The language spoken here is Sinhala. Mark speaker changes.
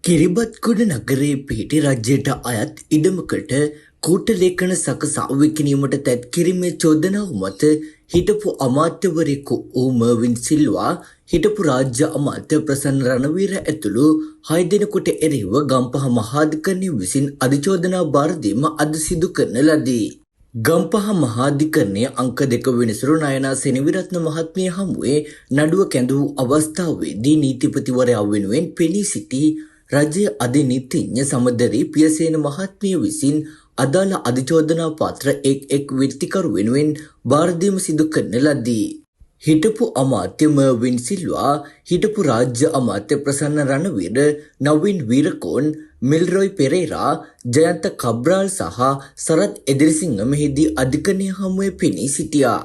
Speaker 1: කිරිබත්ගොඩ නගරයේ පිහිටි රජයට අයත් ඉඩමකට කූටලේඛන සකසා විකිණීමට තැත් කිරීමේ චෝදනාව මත හිටපු අමාත්‍යවරයෙකු වූ මර්වින් සිල්වා හිටපු රාජ්‍ය අමාත්‍ය ප්‍රසන්න රණවීර ඇතුළු 6 දෙනෙකුට එරෙහිව ගම්පහ මහාධිකරණය විසින් අධිචෝදනා බාර දීම අද සිදු කරන ලදී. ගම්පහ මහාධිකරණයේ අංක 2 විනිසුරු නයනා සෙනවිරත්න මහත්මිය හමුවේ නඩුව කැඳවූ අවස්ථාවේදී නීතිපතිවරයා වෙනුවෙන් පෙනී සිටි රජයේ අධිනීතිඥ සමදරී පියසේන මහත්මිය විසින් අදාළ අධිචෝදනා පත්‍ර එක් විත්තිකරු වෙනුවෙන් බාර දීම සිදු කරන ලදී. හිටපු අමාත්‍ය මර්වින් සිල්වා, හිටපු රාජ්‍ය අමාත්‍ය ප්‍රසන්න රණවීර, නවීන් වීරකෝන්, මිල්රොයි පෙරේරා, ජයන්ත කබ්‍රාල් සහ සරත් එදිරිසිංහ මෙහිදී අධිකරණය හමුවේ පෙනී සිටියා.